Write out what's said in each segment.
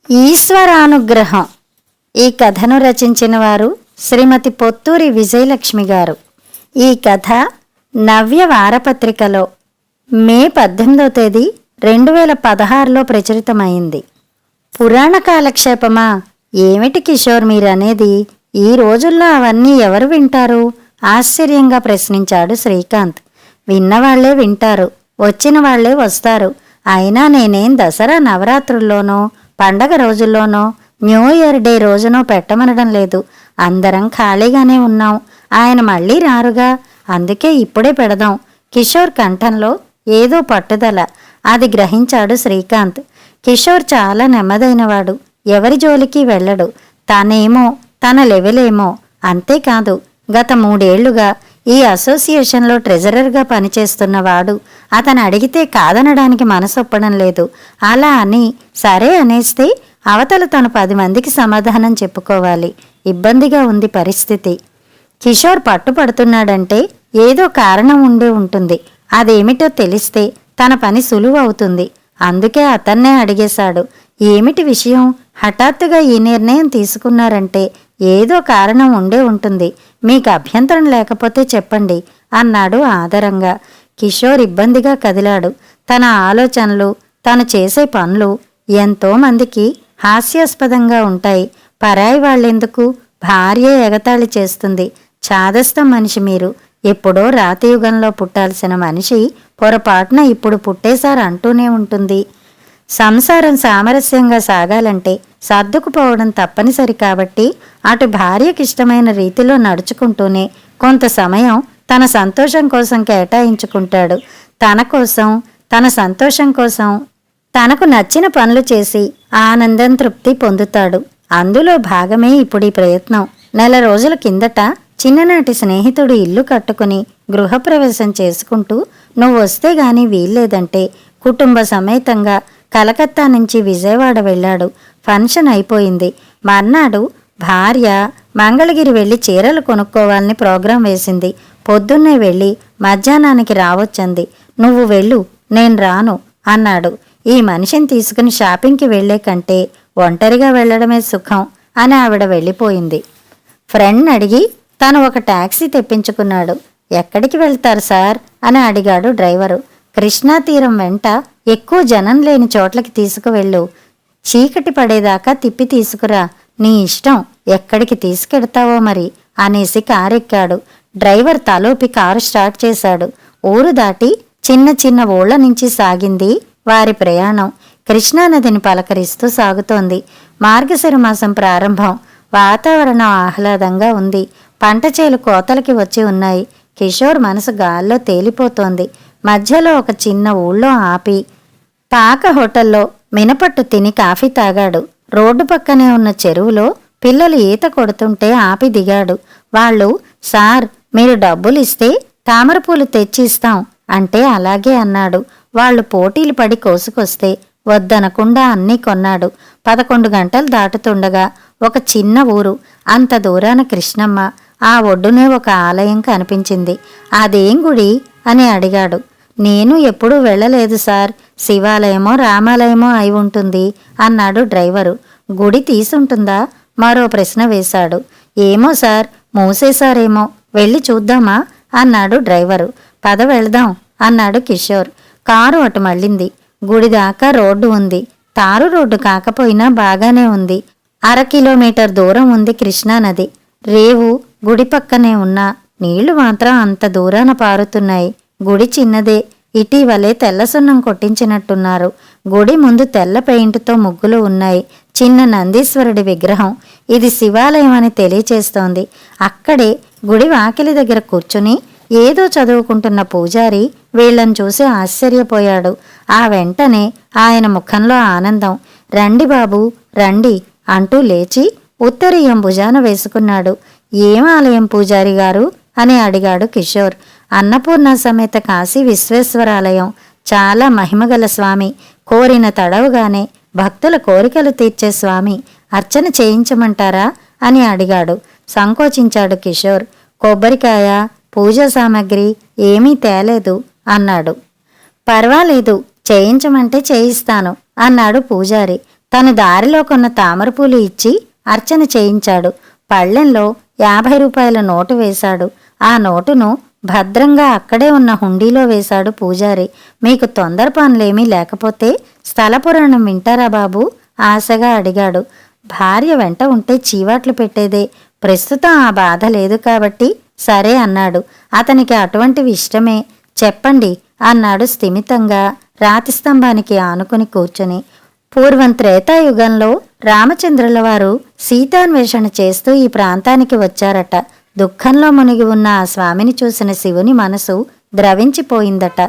ఈశ్వరానుగ్రహం. ఈ కథను రచించిన వారు శ్రీమతి పొత్తూరి విజయలక్ష్మి గారు. ఈ కథ నవ్య వారపత్రికలో మే 18వ తేదీ 2016లో ప్రచురితమైంది. పురాణ కాలక్షేపమా? ఏమిటి కిషోర్ మీరనేది? ఈ రోజుల్లో అవన్నీ ఎవరు వింటారు? ఆశ్చర్యంగా ప్రశ్నించాడు శ్రీకాంత్. విన్నవాళ్లే వింటారు, వచ్చిన వాళ్లే వస్తారు. అయినా నేనేం దసరా నవరాత్రుల్లోనో, పండగ రోజుల్లోనో, న్యూ ఇయర్ డే రోజునో పెట్టమనడం లేదు. అందరం ఖాళీగానే ఉన్నాం. ఆయన మళ్ళీ రారుగా, అందుకే ఇప్పుడే పెడదాం. కిషోర్ కంఠంలో ఏదో పట్టుదల. అది గ్రహించాడు శ్రీకాంత్. కిషోర్ చాలా నెమ్మదైనవాడు, ఎవరి జోలికి వెళ్ళడు. తనేమో తన లెవెలేమో. అంతేకాదు, గత 3 ఏళ్లుగా ఈ అసోసియేషన్లో ట్రెజరర్గా పనిచేస్తున్నవాడు. అతను అడిగితే కాదనడానికి మనసొప్పడం లేదు. అలా అని సరే అనేస్తే అవతల తను 10 మందికి సమాధానం చెప్పుకోవాలి. ఇబ్బందిగా ఉంది పరిస్థితి. కిషోర్ పట్టుపడుతున్నాడంటే ఏదో కారణం ఉండే ఉంటుంది. అదేమిటో తెలిస్తే తన పని సులువు అవుతుంది. అందుకే అతన్నే అడిగేశాడు. ఏమిటి విషయం? హఠాత్తుగా ఈ నిర్ణయం తీసుకున్నారంటే ఏదో కారణం ఉండే ఉంటుంది. మీకు అభ్యంతరం లేకపోతే చెప్పండి అన్నాడు ఆదరంగా. కిషోర్ ఇబ్బందిగా కదిలాడు. తన ఆలోచనలు, తను చేసే పనులు ఎంతో మందికి హాస్యాస్పదంగా ఉంటాయి. పరాయి వాళ్ళెందుకు? భార్య ఎగతాళి చేస్తుంది. చాదస్తం మనిషి మీరు. ఎప్పుడో రాతియుగంలో పుట్టాల్సిన మనిషి పొరపాటున ఇప్పుడు పుట్టేశారు అంటూనే ఉంటుంది. సంసారం సామరస్యంగా సాగాలంటే సర్దుకుపోవడం తప్పనిసరి. కాబట్టి అటు భార్యకిష్టమైన రీతిలో నడుచుకుంటూనే కొంత సమయం తన సంతోషం కోసం కేటాయించుకుంటాడు. తన కోసం, తన సంతోషం కోసం తనకు నచ్చిన పనులు చేసి ఆనందం, తృప్తి పొందుతాడు. అందులో భాగమే ఇప్పుడు ఈ ప్రయత్నం. 4 రోజుల కిందట చిన్ననాటి స్నేహితుడు ఇల్లు కట్టుకుని గృహప్రవేశం చేసుకుంటూ నువ్వు వస్తే గాని వీల్లేదంటే కుటుంబ సమేతంగా కలకత్తా నుంచి విజయవాడ వెళ్ళాడు. ఫంక్షన్ అయిపోయింది. మర్నాడు భార్య మంగళగిరి వెళ్ళి చీరలు కొనుక్కోవాలని ప్రోగ్రాం వేసింది. పొద్దున్నే వెళ్ళి మధ్యాహ్నానికి రావచ్చంది. నువ్వు వెళ్ళు, నేను రాను అన్నాడు. ఈ మనిషిని తీసుకుని షాపింగ్కి వెళ్లే కంటే ఒంటరిగా వెళ్లడమే సుఖం అని ఆవిడ వెళ్ళిపోయింది. ఫ్రెండ్ అడిగి తను ఒక టాక్సీ తెప్పించుకున్నాడు. ఎక్కడికి వెళ్తారు సార్ అని అడిగాడు డ్రైవరు. కృష్ణా తీరం వెంట ఎక్కువ జనం లేని చోట్లకి తీసుకువెళ్ళు. చీకటి పడేదాకా తిప్పి తీసుకురా. నీ ఇష్టం, ఎక్కడికి తీసుకెడతావో మరి అనేసి కారెక్కాడు. డ్రైవర్ తలోపి కారు స్టార్ట్ చేశాడు. ఊరు దాటి చిన్న చిన్న ఊళ్ల నుంచి సాగింది వారి ప్రయాణం. కృష్ణానదిని పలకరిస్తూ సాగుతోంది. మార్గశిర మాసం ప్రారంభం. వాతావరణం ఆహ్లాదంగా ఉంది. పంట చేలు కోతలకి వచ్చి ఉన్నాయి. కిషోర్ మనసు గాల్లో తేలిపోతోంది. మధ్యలో ఒక చిన్న ఊళ్ళో ఆపి పాక హోటల్లో మినపట్టు తిని కాఫీ తాగాడు. రోడ్డు పక్కనే ఉన్న చెరువులో పిల్లలు ఈత కొడుతుంటే ఆపి దిగాడు. వాళ్ళు, సార్ మీరు డబ్బులిస్తే తామరపూలు తెచ్చిస్తాం అంటే అలాగే అన్నాడు. వాళ్ళు పోటీలు పడి కోసుకొస్తే వద్దనకుండా అన్నీ కొన్నాడు. 11 గంటలు దాటుతుండగా ఒక చిన్న ఊరు. అంత దూరాన కృష్ణమ్మ. ఆ ఒడ్డునే ఒక ఆలయం కనిపించింది. అదేం గుడి అని అడిగాడు. నేను ఎప్పుడూ వెళ్ళలేదు సార్. శివాలయమో రామాలయమో అయి ఉంటుంది అన్నాడు డ్రైవరు. గుడి తీసుంటుందా? మరో ప్రశ్న వేశాడు. ఏమో సార్, మూసేశారేమో, వెళ్ళి చూద్దామా అన్నాడు డ్రైవరు. పద వెళదాం అన్నాడు కిషోర్. కారు అటు మళ్ళింది. గుడి దాకా రోడ్డు ఉంది. తారు రోడ్డు కాకపోయినా బాగానే ఉంది. 1/2 కిలోమీటర్ దూరం ఉంది కృష్ణానది. రేవు గుడి పక్కనే ఉన్నా నీళ్లు మాత్రం అంత దూరాన పారుతున్నాయి. గుడి చిన్నదే. ఇటీవలే తెల్ల సున్నం కొట్టించినట్టున్నారు. గుడి ముందు తెల్ల పెయింట్తో ముగ్గులు ఉన్నాయి. చిన్న నందీశ్వరుడి విగ్రహం. ఇది శివాలయం అని తెలియచేస్తోంది. అక్కడే గుడి వాకిలి దగ్గర కూర్చుని ఏదో చదువుకుంటున్న పూజారి వీళ్లను చూసి ఆశ్చర్యపోయాడు. ఆ వెంటనే ఆయన ముఖంలో ఆనందం. రండి బాబు రండి అంటూ లేచి ఉత్తరీయం భుజాన వేసుకున్నాడు. ఏం ఆలయం పూజారి గారు అని అడిగాడు కిషోర్. అన్నపూర్ణ సమేత కాశీ విశ్వేశ్వరాలయం. చాలా మహిమగల స్వామి. కోరిన తడవుగానే భక్తుల కోరికలు తీర్చే స్వామి. అర్చన చేయించమంటారా అని అడిగాడు. సంకోచించాడు కిషోర్. కొబ్బరికాయ, పూజా సామాగ్రి ఏమీ తేలేదు అన్నాడు. పర్వాలేదు, చేయించమంటే చేయిస్తాను అన్నాడు పూజారి. తను దారిలో కొన్న తామరపూలు ఇచ్చి అర్చన చేయించాడు. పళ్ళెంలో 50 రూపాయల నోటు వేశాడు. ఆ నోటును భద్రంగా అక్కడే ఉన్న హుండీలో వేశాడు పూజారి. మీకు తొందరపాన్లేమీ లేకపోతే స్థల పురాణం వింటారా బాబు? ఆశగా అడిగాడు. భార్య వెంట ఉంటే చీవాట్లు పెట్టేదే. ప్రస్తుతం ఆ బాధ లేదు కాబట్టి సరే అన్నాడు. అతనికి అటువంటివి ఇష్టమే. చెప్పండి అన్నాడు స్థిమితంగా రాతి స్తంభానికి ఆనుకుని కూర్చుని. పూర్వం త్రేతాయుగంలో రామచంద్రుల వారు సీతాన్వేషణ చేస్తూ ఈ ప్రాంతానికి వచ్చారట. దుఃఖంలో మునిగి ఉన్న ఆ స్వామిని చూసిన శివుని మనసు ద్రవించిపోయిందట.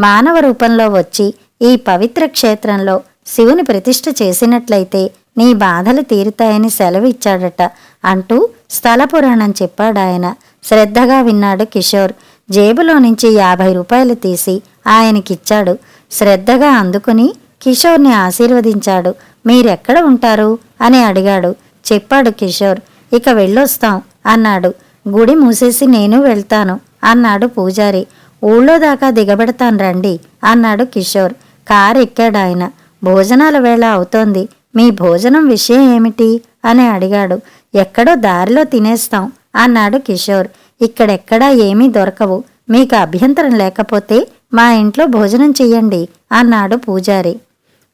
మానవ రూపంలో వచ్చి ఈ పవిత్ర క్షేత్రంలో శివుని ప్రతిష్ఠ చేసినట్లయితే నీ బాధలు తీరుతాయని సెలవిచ్చాడట అంటూ స్థల పురాణం చెప్పాడాయన. శ్రద్ధగా విన్నాడు కిషోర్. జేబులో నుంచి 50 రూపాయలు తీసి ఆయనకిచ్చాడు. శ్రద్ధగా అందుకుని కిషోర్ని ఆశీర్వదించాడు. మీరెక్కడ ఉంటారు అని అడిగాడు. చెప్పాడు కిషోర్. ఇక వెళ్ళొస్తాం అన్నాడు. గుడి మూసేసి నేను వెళ్తాను అన్నాడు పూజారి. ఊళ్ళో దాకా దిగబెడతాను రండి అన్నాడు కిషోర్. కారు ఎక్కాడాయన. భోజనాల వేళ అవుతోంది. మీ భోజనం విషయం ఏమిటి అని అడిగాడు. ఎక్కడో దారిలో తినేస్తాం అన్నాడు కిషోర్. ఇక్కడెక్కడా ఏమీ దొరకవు. మీకు అభ్యంతరం లేకపోతే మా ఇంట్లో భోజనం చెయ్యండి అన్నాడు పూజారి.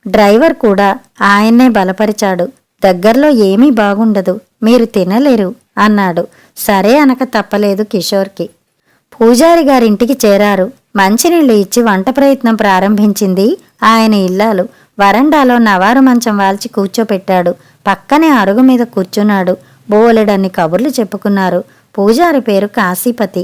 డ్రైవర్ కూడా ఆయన్నే బలపరిచాడు. దగ్గర్లో ఏమీ బాగుండదు, మీరు తినలేరు అన్నాడు. సరే అనక తప్పలేదు కిషోర్కి. పూజారి గారింటికి చేరారు. మంచినీళ్లు ఇచ్చి వంట ప్రయత్నం ప్రారంభించింది ఆయన ఇల్లాలు. వరండాలో నవారు మంచం వాల్చి కూర్చోపెట్టాడు. పక్కనే అరుగు మీద కూర్చున్నాడు. బోలెడన్ని కబుర్లు చెప్పుకున్నారు. పూజారి పేరు కాశీపతి.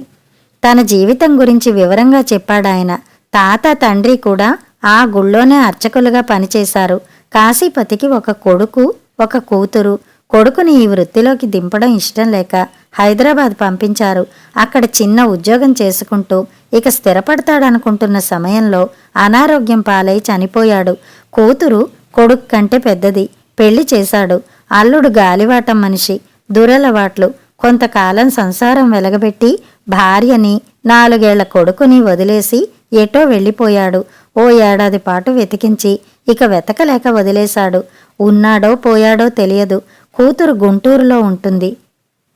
తన జీవితం గురించి వివరంగా చెప్పాడాయన. తాత తండ్రి కూడా ఆ గుళ్ళోనే అర్చకులుగా పనిచేశారు. కాశీపతికి ఒక కొడుకు, ఒక కూతురు. కొడుకుని ఈ వృత్తిలోకి దింపడం ఇష్టం లేక హైదరాబాద్ పంపించారు. అక్కడ చిన్న ఉద్యోగం చేసుకుంటూ ఇక స్థిరపడతాడనుకుంటున్న సమయంలో అనారోగ్యం పాలై చనిపోయాడు. కూతురు కొడుకు కంటే పెద్దది. పెళ్లి చేశాడు. అల్లుడు గాలివాటం మనిషి, దురలవాట్లు. కొంతకాలం సంసారం వెలగబెట్టి భార్యని 4 ఏళ్ల కొడుకుని వదిలేసి ఎటో వెళ్ళిపోయాడు. ఓ ఏడాది పాటు వెతికించి ఇక వెతకలేక వదిలేశాడు. ఉన్నాడో పోయాడో తెలియదు. కూతురు గుంటూరులో ఉంటుంది.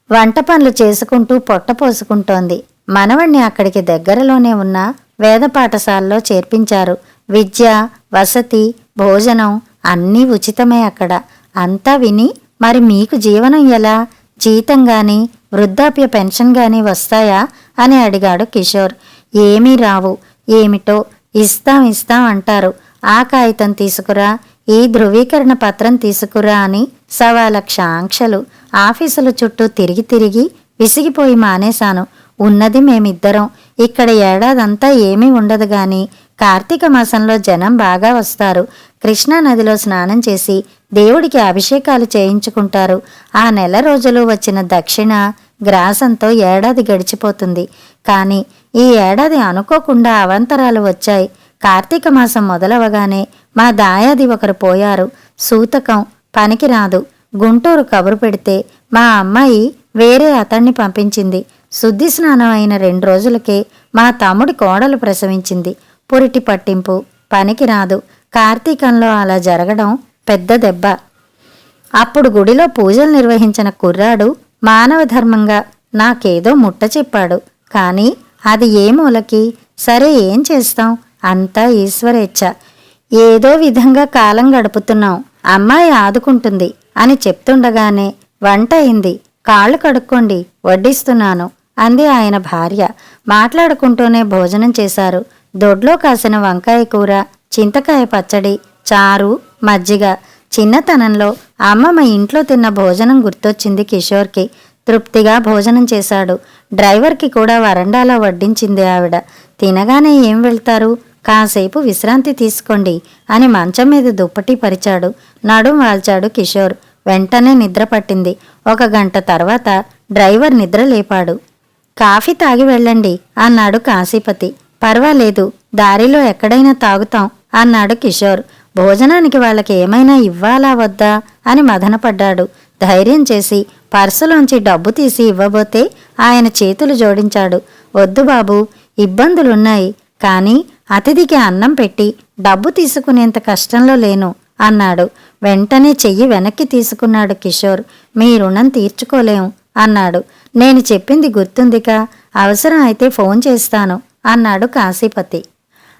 వంట పనులు చేసుకుంటూ పొట్ట పోసుకుంటోంది. మనవణ్ణి అక్కడికి దగ్గరలోనే ఉన్న వేద పాఠశాలలో చేర్పించారు. విద్య, వసతి, భోజనం అన్నీ ఉచితమే అక్కడ. అంతా విని మరి మీకు జీవనం ఎలా? జీతం గాని వృద్ధాప్య పెన్షన్ గాని వస్తాయా అని అడిగాడు కిషోర్. ఏమీ రావు. ఏమిటో ఇస్తాం అంటారు. ఆ కాగితం తీసుకురా, ఈ ధృవీకరణ పత్రం తీసుకురా అని 1,00,000 ఆంక్షలు. ఆఫీసుల చుట్టూ తిరిగి తిరిగి విసిగిపోయి మానేశాను. ఉన్నది మేమిద్దరం. ఇక్కడ ఏడాదంతా ఏమీ ఉండదు గాని కార్తీక మాసంలో జనం బాగా వస్తారు. కృష్ణానదిలో స్నానం చేసి దేవుడికి అభిషేకాలు చేయించుకుంటారు. ఆ నెల రోజులు వచ్చిన దక్షిణ గ్రాసంతో ఏడాది గడిచిపోతుంది. కానీ ఈ ఏడాది అనుకోకుండా అవాంతరాలు వచ్చాయి. కార్తీక మాసం మొదలవగానే మా దాయాది ఒకరు పోయారు. సూతకం పనికిరాదు. గుంటూరు కబురు పెడితే మా అమ్మాయి వేరే అతన్ని పంపించింది. శుద్ధి స్నానం అయిన 2 రోజులకే మా తమ్ముడి కోడలు ప్రసవించింది. పురిటి పట్టింపు పనికిరాదు. కార్తీకంలో అలా జరగడం పెద్ద దెబ్బ. అప్పుడు గుడిలో పూజలు నిర్వహించిన కుర్రాడు మానవ ధర్మంగా నాకేదో ముట్ట చెప్పాడు. కానీ అది ఏ మూలకి? సరే ఏం చేస్తాం? అంతా ఈశ్వరేచ్ఛ. ఏదో విధంగా కాలం గడుపుతున్నాం. అమ్మాయి ఆదుకుంటుంది అని చెప్తుండగానే వంట అయింది. కాళ్ళు కడుక్కోండి, వడ్డిస్తున్నాను అంది ఆయన భార్య. మాట్లాడుకుంటూనే భోజనం చేశారు. దొడ్లో కాసిన వంకాయ కూర, చింతకాయ పచ్చడి, చారు, మజ్జిగ. చిన్నతనంలో అమ్మమ్మ ఇంట్లో తిన్న భోజనం గుర్తొచ్చింది కిషోర్కి. తృప్తిగా భోజనం చేశాడు. డ్రైవర్కి కూడా వరండాలో వడ్డించింది ఆవిడ. తినగానే ఏం వెళ్తారు, కాసేపు విశ్రాంతి తీసుకోండి అని మంచం మీద దుప్పటి పరిచాడు. నడుం వాల్చాడు కిషోర్. వెంటనే నిద్ర పట్టింది. 1 గంట తర్వాత డ్రైవర్ నిద్ర లేపాడు. కాఫీ తాగి వెళ్ళండి అన్నాడు కాశీపతి. పర్వాలేదు, దారిలో ఎక్కడైనా తాగుతాం అన్నాడు కిషోర్. భోజనానికి వాళ్ళకి ఏమైనా ఇవ్వాలా వద్దా అని మదనపడ్డాడు. ధైర్యం చేసి పర్సులోంచి డబ్బు తీసి ఇవ్వబోతే ఆయన చేతులు జోడించాడు. వద్దు బాబూ, ఇబ్బందులున్నాయి. కానీ అతిథికి అన్నం పెట్టి డబ్బు తీసుకునేంత కష్టంలో లేను అన్నాడు. వెంటనే చెయ్యి వెనక్కి తీసుకున్నాడు కిషోర్. మీ రుణం తీర్చుకోలేం అన్నాడు. నేను చెప్పింది గుర్తుందిగా, అవసరం అయితే ఫోన్ చేస్తాను అన్నాడు కాశీపతి.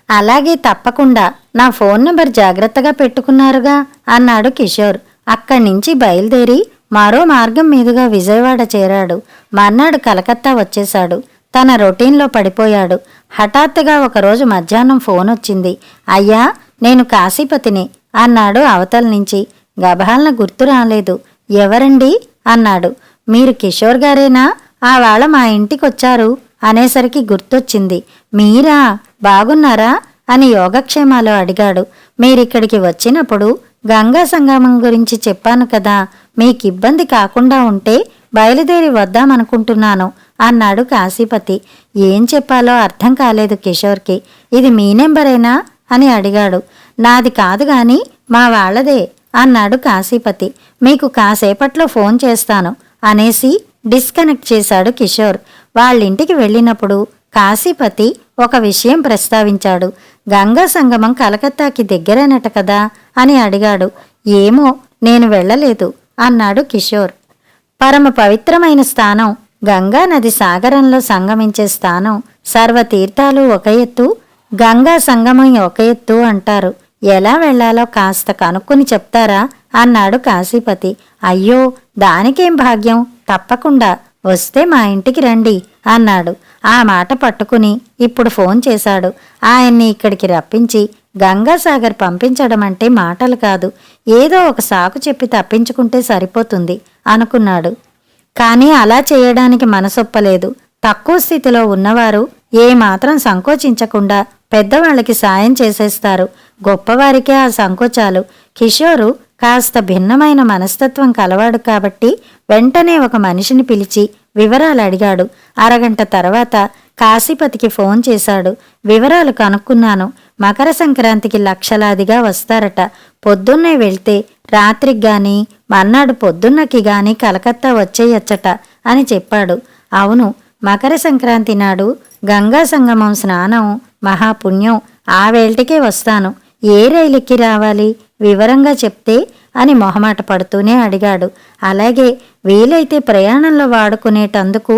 అలాగే తప్పకుండా, నా ఫోన్ నెంబర్ జాగ్రత్తగా పెట్టుకున్నారుగా అన్నాడు కిషోర్. అక్కడ్నుంచి బయలుదేరి మరో మార్గం మీదుగా విజయవాడ చేరాడు. మర్నాడు కలకత్తా వచ్చేశాడు. తన రొటీన్లో పడిపోయాడు. హఠాత్తుగా ఒకరోజు మధ్యాహ్నం ఫోనొచ్చింది. అయ్యా, నేను కాశీపతిని అన్నాడు అవతల నుంచి. గభాలన గుర్తు రాలేదు. ఎవరండి అన్నాడు. మీరు కిషోర్ గారేనా? ఆ వాళ్ళ మా ఇంటికొచ్చారు అనేసరికి గుర్తొచ్చింది. మీరా, బాగున్నారా అని యోగక్షేమాలు అడిగాడు. మీరిక్కడికి వచ్చినప్పుడు గంగా సంగమం గురించి చెప్పాను కదా, మీకిబ్బంది కాకుండా ఉంటే బయలుదేరి వద్దామనుకుంటున్నాను అన్నాడు కాశీపతి. ఏం చెప్పాలో అర్థం కాలేదు కిషోర్కి. ఇది మీ నెంబరేనా అని అడిగాడు. నాది కాదు గాని మా వాళ్ళదే అన్నాడు కాశీపతి. మీకు కాసేపట్లో ఫోన్ చేస్తాను అనేసి డిస్కనెక్ట్ చేశాడు కిషోర్. వాళ్ళింటికి వెళ్ళినప్పుడు కాశీపతి ఒక విషయం ప్రస్తావించాడు. గంగా సంగమం కలకత్తాకి దగ్గరేనట కదా అని అడిగాడు. ఏమో, నేను వెళ్ళలేదు అన్నాడు కిషోర్. పరమ పవిత్రమైన స్థానం గంగా నది సాగరంలో సంగమించే స్థానం. సర్వతీర్థాలు ఒక ఎత్తు, గంగా సంగమం ఒక ఎత్తు అంటారు. ఎలా వెళ్లాలో కాస్త కనుక్కుని చెప్తారా అన్నాడు కాశీపతి. అయ్యో, దానికేం భాగ్యం, తప్పకుండా వస్తే మా ఇంటికి రండి అన్నాడు. ఆ మాట పట్టుకుని ఇప్పుడు ఫోన్ చేశాడు. ఆయన్ని ఇక్కడికి రప్పించి గంగాసాగర్ పంపించడం అంటే మాటలు కాదు, ఏదో ఒక సాకు చెప్పి తప్పించుకుంటే సరిపోతుంది అనుకున్నాడు. కానీ అలా చేయడానికి మనసొప్పలేదు. తక్కువ స్థితిలో ఉన్నవారు ఏమాత్రం సంకోచించకుండా పెద్దవాళ్ళకి సాయం చేసేస్తారు. గొప్పవారికే ఆ సంకోచాలు. కిషోరు కాస్త భిన్నమైన మనస్తత్వం కలవాడు కాబట్టి వెంటనే ఒక మనిషిని పిలిచి వివరాలు అడిగాడు. అరగంట తర్వాత కాశీపతికి ఫోన్ చేశాడు. వివరాలు కనుక్కున్నాను. మకర సంక్రాంతికి లక్షలాదిగా వస్తారట. పొద్దున్నే వెళ్తే రాత్రికి గాని మర్నాడు పొద్దున్నకి గాని కలకత్తా వచ్చేయచ్చట అని చెప్పాడు. అవును, మకర సంక్రాంతి నాడు గంగా సంగమం స్నానం మహాపుణ్యం. ఆ వేళటికే వస్తాను. ఏ రైలెక్కి రావాలి వివరంగా చెప్తే అని మొహమాట పడుతూనే అడిగాడు. అలాగే, వీలైతే ప్రయాణంలో వాడుకునేటందుకు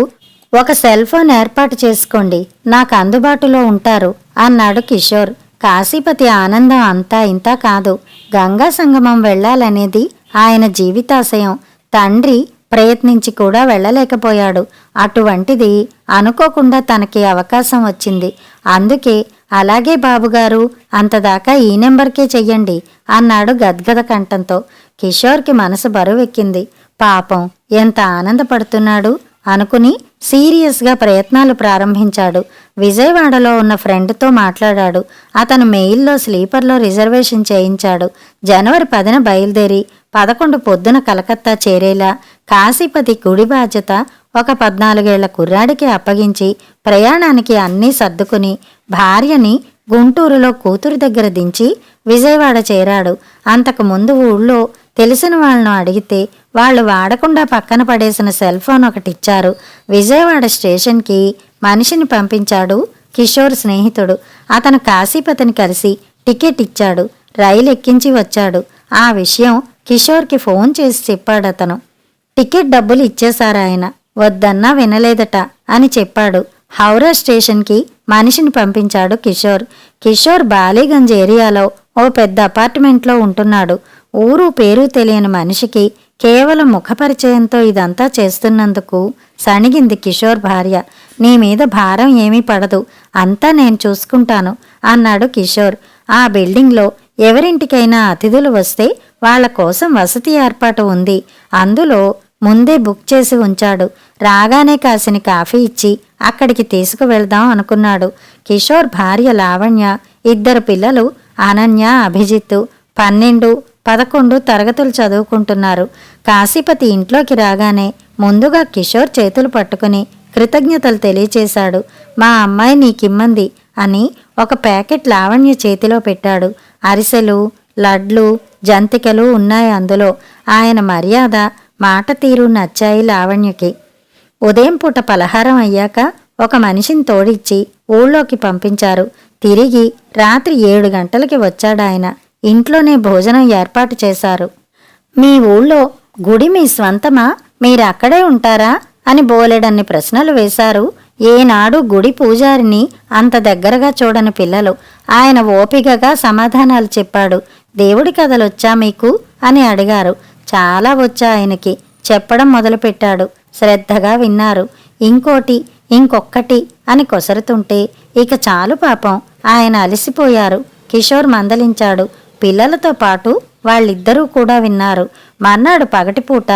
ఒక సెల్ ఫోన్ ఏర్పాటు చేసుకోండి, నాకు అందుబాటులో ఉంటారు అన్నాడు కిషోర్. కాశీపతి ఆనందం అంతా ఇంతా కాదు. గంగా సంగమం వెళ్లాలనేది ఆయన జీవితాశయం. తండ్రి ప్రయత్నించి కూడా వెళ్ళలేకపోయాడు. అటువంటిది అనుకోకుండా తనకి అవకాశం వచ్చింది. అందుకే అలాగే బాబుగారు, అంతదాకా ఈ నెంబర్కే చెయ్యండి అన్నాడు గద్గద కంఠంతో. కిషోర్కి మనసు బరువెక్కింది. పాపం ఎంత ఆనందపడుతున్నాడు అనుకుని సీరియస్గా ప్రయత్నాలు ప్రారంభించాడు. విజయవాడలో ఉన్న ఫ్రెండ్తో మాట్లాడాడు. అతను మెయిల్లో స్లీపర్లో రిజర్వేషన్ చేయించాడు. జనవరి 10న బయలుదేరి 11 పొద్దున కలకత్తా చేరేలా కాశీపతి గుడి బాధ్యత ఒక 14 ఏళ్ల కుర్రాడికి అప్పగించి ప్రయాణానికి అన్నీ సర్దుకుని భార్యని గుంటూరులో కూతురు దగ్గర దించి విజయవాడ చేరాడు. అంతకుముందు ఊళ్ళో తెలిసిన వాళ్ళను అడిగితే వాళ్ళు వాడకుండా పక్కన పడేసిన సెల్ ఫోన్ ఒకటిచ్చారు. విజయవాడ స్టేషన్కి మనిషిని పంపించాడు కిషోర్ స్నేహితుడు. అతను కాశీపతిని కలిసి టికెట్ ఇచ్చాడు. రైలు ఎక్కించి వచ్చాడు. ఆ విషయం కిషోర్కి ఫోన్ చేసి చెప్పాడతను. టికెట్ డబ్బులు ఇచ్చేశారాయన, వద్దన్నా వినలేదట అని చెప్పాడు. హౌరా స్టేషన్కి మనిషిని పంపించాడు కిషోర్. కిషోర్ బాలీగంజ్ ఏరియాలో ఓ పెద్ద అపార్ట్మెంట్లో ఉంటున్నాడు. ఊరు పేరు తెలియని మనిషికి కేవలం ముఖపరిచయంతో ఇదంతా చేస్తున్నందుకు సణిగింది కిషోర్ భార్య. నీ మీద భారం ఏమీ పడదు, అంతా నేను చూసుకుంటాను అన్నాడు కిషోర్. ఆ బిల్డింగ్లో ఎవరింటికైనా అతిథులు వస్తే వాళ్ల కోసం వసతి ఏర్పాటు ఉంది. అందులో ముందే బుక్ చేసి ఉంచాడు. రాగానే కాసిని కాఫీ ఇచ్చి అక్కడికి తీసుకువెళ్దాం అనుకున్నాడు. కిషోర్ భార్య లావణ్య, 2 పిల్లలు అనన్య, అభిజిత్తు 12, 11 తరగతులు చదువుకుంటున్నారు. కాశీపతి ఇంట్లోకి రాగానే ముందుగా కిషోర్ చేతులు పట్టుకుని కృతజ్ఞతలు తెలియచేశాడు. మా అమ్మాయి నీకిమ్మంది అని ఒక ప్యాకెట్ లావణ్య చేతిలో పెట్టాడు. అరిసెలు, లడ్లు, జంతికలు ఉన్నాయి అందులో. ఆయన మర్యాద, మాట తీరు నచ్చాయి లావణ్యకి. ఉదయం పూట పలహారం అయ్యాక ఒక మనిషిని తోడిచ్చి ఊళ్ళోకి పంపించారు. తిరిగి రాత్రి 7 గంటలకి వచ్చాడాయన. ఇంట్లోనే భోజనం ఏర్పాటు చేశారు. మీ ఊళ్ళో గుడి మీ స్వంతమా? మీరక్కడే ఉంటారా అని బోలెడన్ని ప్రశ్నలు వేశారు. ఏనాడు గుడి పూజారిని అంత దగ్గరగా చూడని పిల్లలు. ఆయన ఓపికగా సమాధానాలు చెప్పాడు. దేవుడి కథలొచ్చా మీకు అని అడిగారు. చాలా వచ్చా ఆయనకి. చెప్పడం మొదలుపెట్టాడు. శ్రద్ధగా విన్నారు. ఇంకొక్కటి అని కొసరుతుంటే ఇక చాలు పాపం, ఆయన అలసిపోయారు. కిషోర్ మందలించాడు. పిల్లలతో పాటు వాళ్ళిద్దరూ కూడా విన్నారు. మర్నాడు పగటిపూట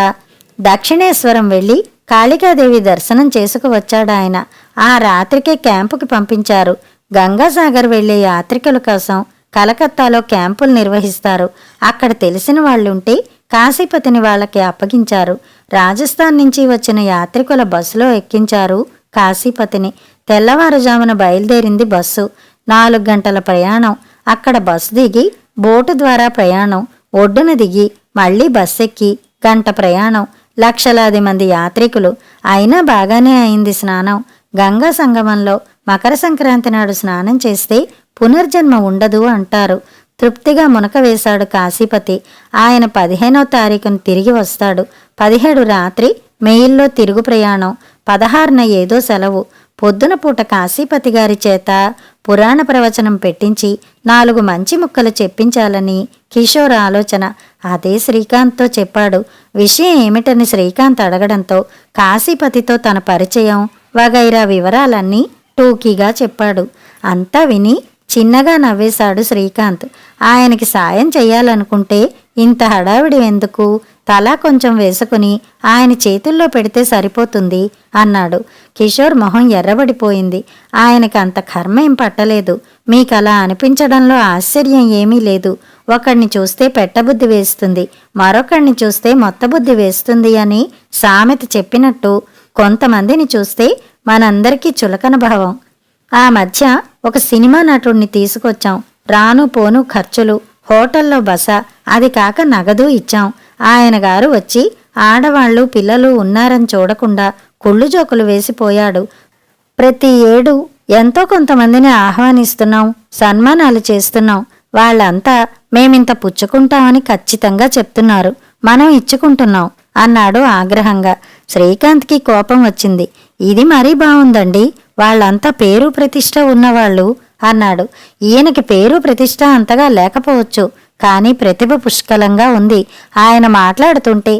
దక్షిణేశ్వరం వెళ్ళి కాళికాదేవి దర్శనం చేసుకువచ్చాడాయన. ఆ రాత్రికే క్యాంపుకి పంపించారు. గంగాసాగర్ వెళ్లే యాత్రికుల కోసం కలకత్తాలో క్యాంపులు నిర్వహిస్తారు. అక్కడ తెలిసిన వాళ్ళుంటే కాశీపతిని వాళ్ళకి అప్పగించారు. రాజస్థాన్ నుంచి వచ్చిన యాత్రికుల బస్సులో ఎక్కించారు కాశీపతిని. తెల్లవారుజామున బయలుదేరింది బస్సు. 4 గంటల ప్రయాణం. అక్కడ బస్సు దిగి బోటు ద్వారా ప్రయాణం. ఒడ్డున దిగి మళ్లీ బస్సెక్కి గంట ప్రయాణం. లక్షలాది మంది యాత్రికులు. అయినా బాగానే అయింది స్నానం. గంగా సంగమంలో మకర సంక్రాంతి నాడు స్నానం చేస్తే పునర్జన్మ ఉండదు అంటారు. తృప్తిగా మునక వేశాడు కాశీపతి. ఆయన 15వ తారీఖున తిరిగి వస్తాడు. 17 రాత్రి మెయిల్లో తిరుగు ప్రయాణం. 16న ఏదో సెలవు. పొద్దున పూట కాశీపతి గారి చేత పురాణ ప్రవచనం పెట్టించి 4 మంచి ముక్కలు చెప్పించాలని కిషోర్ ఆలోచన. అదే శ్రీకాంత్తో చెప్పాడు. విషయం ఏమిటని శ్రీకాంత్ అడగడంతో కాశీపతితో తన పరిచయం వగైరా వివరాలన్నీ టూకీగా చెప్పాడు. అంతా విని చిన్నగా నవ్వేశాడు శ్రీకాంత్. ఆయనకి సాయం చెయ్యాలనుకుంటే ఇంత హడావిడి ఎందుకు? తలా కొంచెం వేసుకుని ఆయన చేతుల్లో పెడితే సరిపోతుంది అన్నాడు. కిషోర్ మొహం ఎర్రబడిపోయింది. ఆయనకి అంత కర్మ ఏం పట్టలేదు. మీకలా అనిపించడంలో ఆశ్చర్యం ఏమీ లేదు. ఒకణ్ణి చూస్తే పెట్టబుద్ధి వేస్తుంది, మరొకణ్ణి చూస్తే మొత్తబుద్ధి వేస్తుంది అని సామెత చెప్పినట్టు కొంతమందిని చూస్తే మనందరికీ చులకన భావం. ఆ మధ్య ఒక సినిమా నటుణ్ణి తీసుకొచ్చాం. రాను పోను ఖర్చులు, హోటల్లో బస, అది కాక నగదు ఇచ్చాం. ఆయన గారు వచ్చి ఆడవాళ్లు పిల్లలు ఉన్నారని చూడకుండా కుళ్ళు జోకులు వేసిపోయాడు. ప్రతి ఏడు ఎంతో కొంతమందిని ఆహ్వానిస్తున్నాం, సన్మానాలు చేస్తున్నాం. వాళ్ళంతా మేమింత పుచ్చుకుంటామని ఖచ్చితంగా చెప్తున్నారు. మనం ఇచ్చుకుంటున్నాం అన్నాడు ఆగ్రహంగా. శ్రీకాంత్కి కోపం వచ్చింది. ఇది మరీ బావుందండి, వాళ్ళంతా పేరు ప్రతిష్ట ఉన్నవాళ్ళు అన్నాడు. ఈయనకి పేరు ప్రతిష్ట అంతగా లేకపోవచ్చు, కానీ ప్రతిభ పుష్కలంగా ఉంది. ఆయన మాట్లాడుతుంటే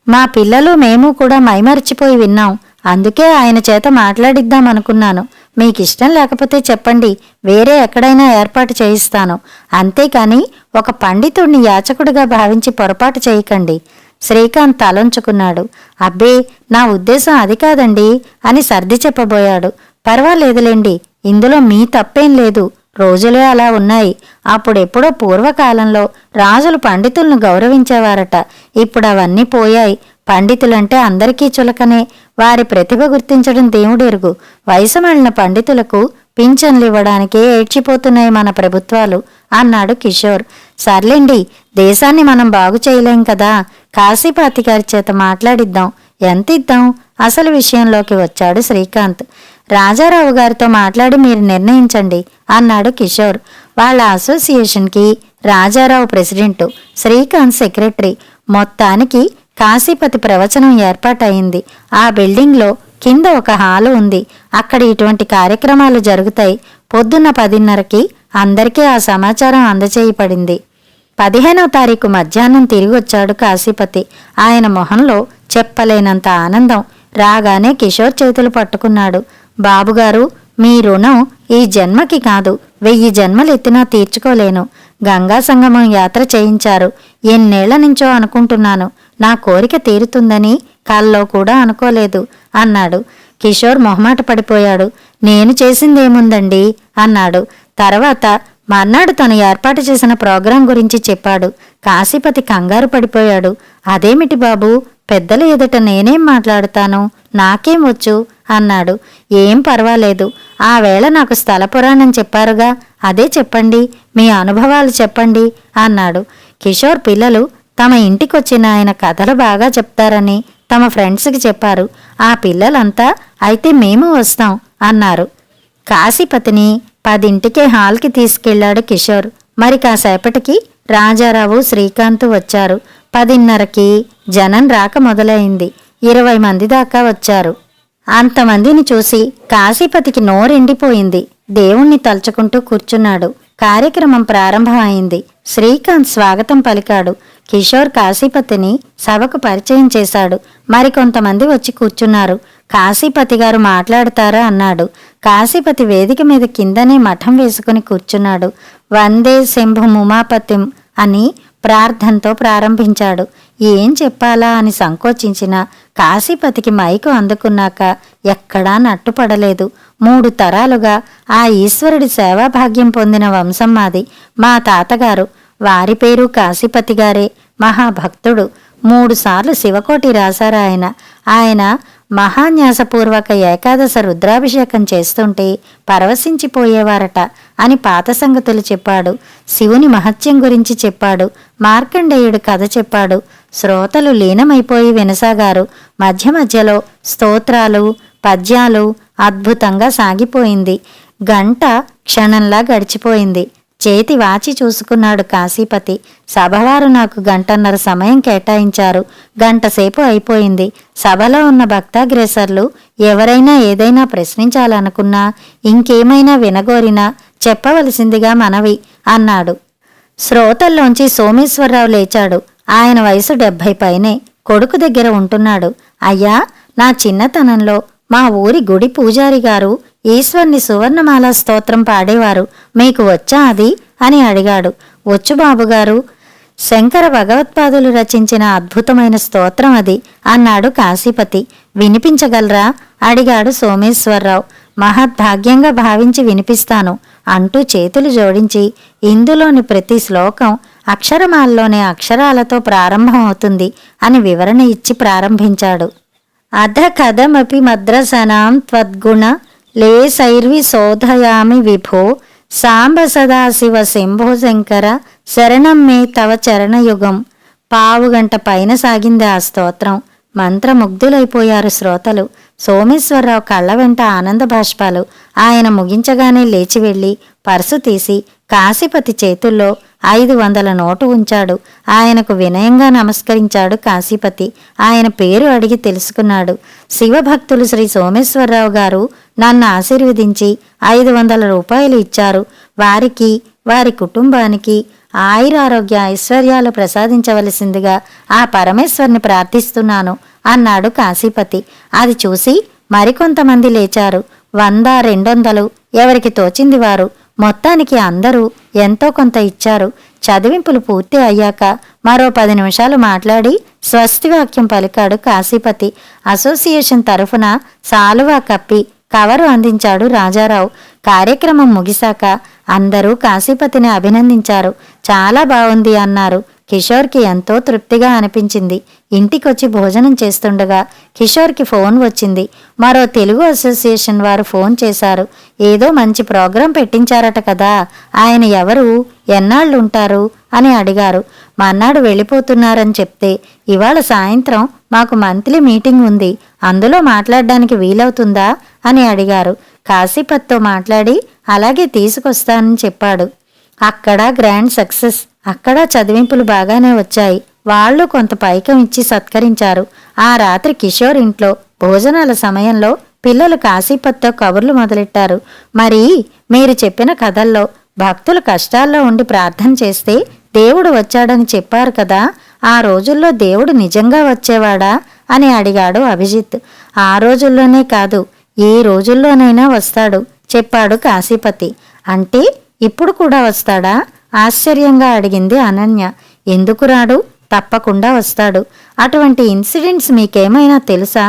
మా పిల్లలు మేము కూడా మైమరిచిపోయి విన్నాం. అందుకే ఆయన చేత మాట్లాడిద్దామనుకున్నాను. మీకిష్టం లేకపోతే చెప్పండి, వేరే ఎక్కడైనా ఏర్పాటు చేయిస్తాను. అంతేకాని ఒక పండితుణ్ణి యాచకుడిగా భావించి పొరపాటు చేయకండి. శ్రీకాంత్ తలంచుకున్నాడు. అబ్బే, నా ఉద్దేశం అది కాదండి అని సర్ది చెప్పబోయాడు. పర్వాలేదులేండి, ఇందులో మీ తప్పేం లేదు. రోజులే అలా ఉన్నాయి. అప్పుడెప్పుడో పూర్వకాలంలో రాజులు పండితులను గౌరవించేవారట. ఇప్పుడు అవన్నీ పోయాయి. పండితులంటే అందరికీ చులకనే. వారి ప్రతిభ గుర్తించడం దేవుడెరుగు. వయసు మళ్ళిన పండితులకు పింఛన్లు ఇవ్వడానికే ఏడ్చిపోతున్నాయి మన ప్రభుత్వాలు అన్నాడు కిషోర్. సర్లేండి, దేశాన్ని మనం బాగు చేయలేం కదా. కాశీపతి గారి చేత మాట్లాడిద్దాం. ఎంత ఇద్దాం? అసలు విషయంలోకి వచ్చాడు శ్రీకాంత్. రాజారావు గారితో మాట్లాడి మీరు నిర్ణయించండి అన్నాడు కిషోర్. వాళ్ళ అసోసియేషన్కి రాజారావు ప్రెసిడెంటు, శ్రీకాంత్ సెక్రటరీ. మొత్తానికి కాశీపతి ప్రవచనం ఏర్పాటయింది. ఆ బిల్డింగ్లో కింద ఒక హాలు ఉంది. అక్కడ ఇటువంటి కార్యక్రమాలు జరుగుతాయి. పొద్దున్న 10:30కి అందరికీ ఆ సమాచారం అందజేయబడింది. 15వ తారీఖు మధ్యాహ్నం తిరిగొచ్చాడు కాశీపతి. ఆయన మొహంలో చెప్పలేనంత ఆనందం. రాగానే కిషోర్ చేతులు పట్టుకున్నాడు. బాబుగారు, మీ రుణం ఈ జన్మకి కాదు, 1000 జన్మలెత్తినా తీర్చుకోలేను. గంగా సంగమం యాత్ర చేయించారు. ఎన్నేళ్ల నుంచో అనుకుంటున్నాను. నా కోరిక తీరుతుందని కల్లో కూడా అనుకోలేదు అన్నాడు. కిషోర్ మొహమాట పడిపోయాడు. నేను చేసిందేముందండి అన్నాడు. తర్వాత మర్నాడు తను ఏర్పాటు చేసిన ప్రోగ్రాం గురించి చెప్పాడు. కాశీపతి కంగారు పడిపోయాడు. అదేమిటి బాబు, పెద్దల ఎదుట నేనేం మాట్లాడుతాను, నాకేం వచ్చు అన్నాడు. ఏం పర్వాలేదు, ఆ వేళ నాకు స్థల పురాణం చెప్పారుగా, అదే చెప్పండి, మీ అనుభవాలు చెప్పండి అన్నాడు. కిషోర్ పిల్లలు తమ ఇంటికొచ్చిన ఆయన కథలు బాగా చెప్తారని తమ ఫ్రెండ్స్కి చెప్పారు. ఆ పిల్లలంతా అయితే మేము వస్తాం అన్నారు. కాశీపతిని 10ంటికే హాల్కి తీసుకెళ్లాడు కిషోర్. మరి కాసేపటికి రాజారావు, శ్రీకాంత్ వచ్చారు. 10:30కి జనం రాక మొదలైంది. 20 మంది దాకా వచ్చారు. అంతమందిని చూసి కాశీపతికి నోరెండిపోయింది. దేవుణ్ణి తలుచుకుంటూ కూర్చున్నాడు. కార్యక్రమం ప్రారంభమైంది. శ్రీకాంత్ స్వాగతం పలికాడు. కిషోర్ కాశీపతిని సభకు పరిచయం చేశాడు. మరికొంతమంది వచ్చి కూర్చున్నారు. కాశీపతి గారు మాట్లాడతారా అన్నాడు. కాశీపతి వేదిక మీద కిందనే మఠం వేసుకుని కూర్చున్నాడు. వందే శంభు ఉమాపతిం అని ప్రార్థనతో ప్రారంభించాడు. ఏం చెప్పాలా అని సంకోచించిన కాశీపతికి మైకు అందుకున్నాక ఎక్కడా నట్టుపడలేదు. 3 తరాలుగా ఆ ఈశ్వరుడి సేవాభాగ్యం పొందిన వంశం మాది. మా తాతగారు, వారి పేరు కాశీపతి గారే, మహాభక్తుడు. 3 సార్లు శివకోటి రాశారాయన. ఆయన మహాన్యాసపూర్వక ఏకాదశ రుద్రాభిషేకం చేస్తుంటే పరవశించిపోయేవారట అని పాత సంగతులు చెప్పాడు. శివుని మహత్యం గురించి చెప్పాడు. మార్కండేయుడు కథ చెప్పాడు. శ్రోతలు లీనమైపోయి వినసాగారు. మధ్య మధ్యలో స్తోత్రాలు, పద్యాలు అద్భుతంగా సాగిపోయింది. గంట క్షణంలా గడిచిపోయింది. చేతి వాచి చూసుకున్నాడు కాశీపతి. సభవారు నాకు 1:30 సమయం కేటాయించారు. 1 గంట సేపు అయిపోయింది. సభలో ఉన్న భక్తాగ్రేసర్లు ఎవరైనా ఏదైనా ప్రశ్నించాలనుకున్నా, ఇంకేమైనా వినగోరినా చెప్పవలసిందిగా మనవి అన్నాడు. శ్రోతల్లోంచి సోమేశ్వరరావు లేచాడు. ఆయన వయసు 70 పైనే. కొడుకు దగ్గర ఉంటున్నాడు. అయ్యా, నా చిన్నతనంలో మా ఊరి గుడి పూజారి గారు ఈశ్వర్ని సువర్ణమాల స్తోత్రం పాడేవారు. మీకు వచ్చా అది అని అడిగాడు. వచ్చు బాబుగారు, శంకర భగవత్పాదులు రచించిన అద్భుతమైన స్తోత్రం అది అన్నాడు కాశీపతి. వినిపించగలరా అడిగాడు సోమేశ్వరరావు. మహద్భాగ్యంగా భావించి వినిపిస్తాను అంటూ చేతులు జోడించి, ఇందులోని ప్రతి శ్లోకం అక్షరమాలలోని అక్షరాలతో ప్రారంభమవుతుంది అని వివరణ ఇచ్చి ప్రారంభించాడు. అధ కథమపి మద్రసనాం త్వద్గుణ లేసైర్వి శోధయామి విభో సాంబ సదాశివ శంభో శంకర శరణం మే తవ చరణయుగం. 1/2 గంట పైన సాగింది ఆ స్తోత్రం. మంత్రముగ్ధులైపోయారు శ్రోతలు. సోమేశ్వరరావు కళ్ళ వెంట ఆనంద బాష్పాలు. ఆయన ముగించగానే లేచి వెళ్ళి పర్సు తీసి కాశీపతి చేతుల్లో 500 నోటు ఉంచాడు. ఆయనకు వినయంగా నమస్కరించాడు కాశీపతి. ఆయన పేరు అడిగి తెలుసుకున్నాడు. శివభక్తులు శ్రీ సోమేశ్వరరావు గారు నన్ను ఆశీర్వదించి 500 రూపాయలు ఇచ్చారు. వారికి, వారి కుటుంబానికి ఆయురారోగ్య ఐశ్వర్యాలు ప్రసాదించవలసిందిగా ఆ పరమేశ్వర్ని ప్రార్థిస్తున్నాను అన్నాడు కాశీపతి. అది చూసి మరికొంతమంది లేచారు. 100, 200 ఎవరికి తోచింది వారు. మొత్తానికి అందరూ ఎంతో కొంత ఇచ్చారు. చదివింపులు పూర్తి అయ్యాక మరో 10 నిమిషాలు మాట్లాడి స్వస్తివాక్యం పలికాడు కాశీపతి. అసోసియేషన్ తరఫున సాలువా కప్పి కవరు అందించాడు రాజారావు. కార్యక్రమం ముగిశాక అందరూ కాశీపతిని అభినందించారు. చాలా బాగుంది అన్నారు. కిషోర్కి ఎంతో తృప్తిగా అనిపించింది. ఇంటికొచ్చి భోజనం చేస్తుండగా కిషోర్కి ఫోన్ వచ్చింది. మరో తెలుగు అసోసియేషన్ వారు ఫోన్ చేశారు. ఏదో మంచి ప్రోగ్రాం పెట్టించారట కదా, ఆయన ఎవరు, ఎన్నాళ్ళుంటారు అని అడిగారు. మర్నాడు వెళ్ళిపోతున్నారని చెప్తే, ఇవాళ సాయంత్రం మాకు మంత్లీ మీటింగ్ ఉంది, అందులో మాట్లాడడానికి వీలవుతుందా అని అడిగారు. కాశీపత్తో మాట్లాడి అలాగే తీసుకొస్తానని చెప్పాడు. అక్కడ గ్రాండ్ సక్సెస్. అక్కడ చదివింపులు బాగానే వచ్చాయి. వాళ్ళు కొంత పైకం ఇచ్చి సత్కరించారు. ఆ రాత్రి కిషోర్ ఇంట్లో భోజనాల సమయంలో పిల్లలు కాశీపత్తో కబుర్లు మొదలెట్టారు. మరి మీరు చెప్పిన కథల్లో భక్తులు కష్టాల్లో ఉండి ప్రార్థన చేస్తే దేవుడు వచ్చాడని చెప్పారు కదా, ఆ రోజుల్లో దేవుడు నిజంగా వచ్చేవాడా అని అడిగాడు అభిజిత్. ఆ రోజుల్లోనే కాదు, ఏ రోజుల్లోనైనా వస్తాడు చెప్పాడు కాశీపతి. అంటే ఇప్పుడు కూడా వస్తాడా ఆశ్చర్యంగా అడిగింది అనన్య. ఎందుకు రాడు, తప్పకుండా వస్తాడు. అటువంటి ఇన్సిడెంట్స్ మీకేమైనా తెలుసా?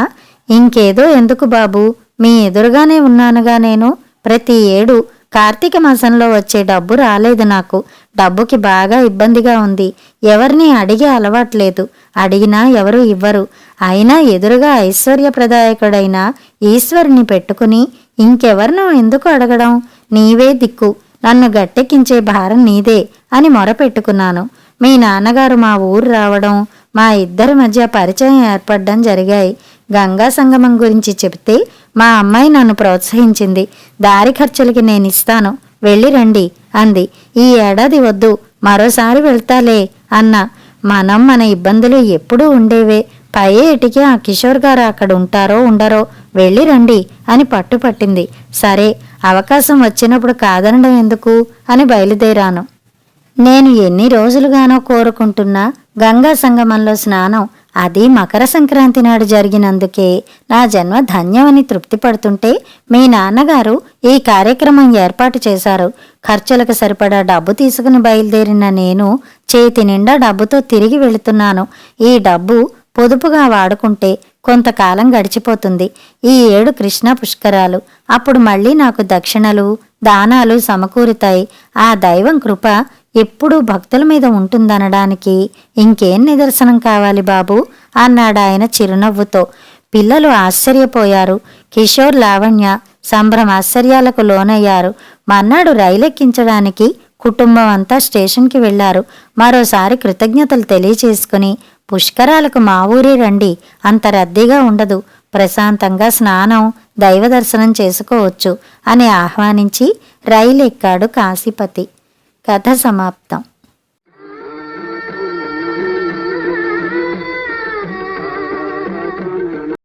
ఇంకేదో ఎందుకు బాబు, మీ ఎదురుగానే ఉన్నానుగా నేను. ప్రతి ఏడు కార్తీక మాసంలో వచ్చే డబ్బు రాలేదు నాకు. డబ్బుకి బాగా ఇబ్బందిగా ఉంది. ఎవరిని అడిగే అలవాట్లేదు. అడిగినా ఎవరు ఇవ్వరు. అయినా ఎదురుగా ఐశ్వర్యప్రదాయకుడైన ఈశ్వరుని పెట్టుకుని ఇంకెవరినో ఎందుకు అడగడం? నీవే దిక్కు, నన్ను గట్టెక్కించే భారం నీదే అని మొరపెట్టుకున్నాను. మీ నాన్నగారు మా ఊరు రావడం, మా ఇద్దరి మధ్య పరిచయం ఏర్పడడం జరిగాయి. గంగా సంగమం గురించి చెబితే మా అమ్మాయి నన్ను ప్రోత్సహించింది. దారి ఖర్చులకి నేనిస్తాను, వెళ్ళి రండి అంది. ఈ ఏడాది వద్దు, మరోసారి వెళ్తాలే అన్నా. మన ఇబ్బందులు ఎప్పుడూ ఉండేవే. పై ఏటికి ఆ కిషోర్ గారు అక్కడ ఉంటారో ఉండరో, వెళ్ళి రండి అని పట్టుపట్టింది. సరే, అవకాశం వచ్చినప్పుడు కాదనడం ఎందుకు అని బయలుదేరాను. నేను ఎన్ని రోజులుగానో కోరుకుంటున్నా గంగా సంగమంలో స్నానం, అది మకర సంక్రాంతి నాడు జరిగినందుకే నా జన్మ ధన్యమని తృప్తి పడుతుంటే మీ నాన్నగారు ఈ కార్యక్రమం ఏర్పాటు చేశారు. ఖర్చులకు సరిపడా డబ్బు తీసుకుని బయలుదేరిన నేను చేతి నిండా డబ్బుతో తిరిగి వెళుతున్నాను. ఈ డబ్బు పొదుపుగా వాడుకుంటే కొంతకాలం గడిచిపోతుంది. ఈ 7 కృష్ణ పుష్కరాలు, అప్పుడు మళ్ళీ నాకు దక్షిణలు దానాలు సమకూరుతాయి. ఆ దైవం కృప ఎప్పుడూ భక్తుల మీద ఉంటుందనడానికి ఇంకేం నిదర్శనం కావాలి బాబు అన్నాడాయన చిరునవ్వుతో. పిల్లలు ఆశ్చర్యపోయారు. కిషోర్, లావణ్య సంభ్రమాశ్చర్యాలకు లోనయ్యారు. మర్నాడు రైలెక్కించడానికి కుటుంబం అంతా స్టేషన్కి వెళ్లారు. మరోసారి కృతజ్ఞతలు తెలియచేసుకుని పుష్కరాలకు మా ఊరే రండి, అంత రద్దీగా ఉండదు, ప్రశాంతంగా స్నానం దైవ దర్శనం చేసుకోవచ్చు అని ఆహ్వానించి రైలెక్కాడు కాశీపతి. కథ సమాప్తం.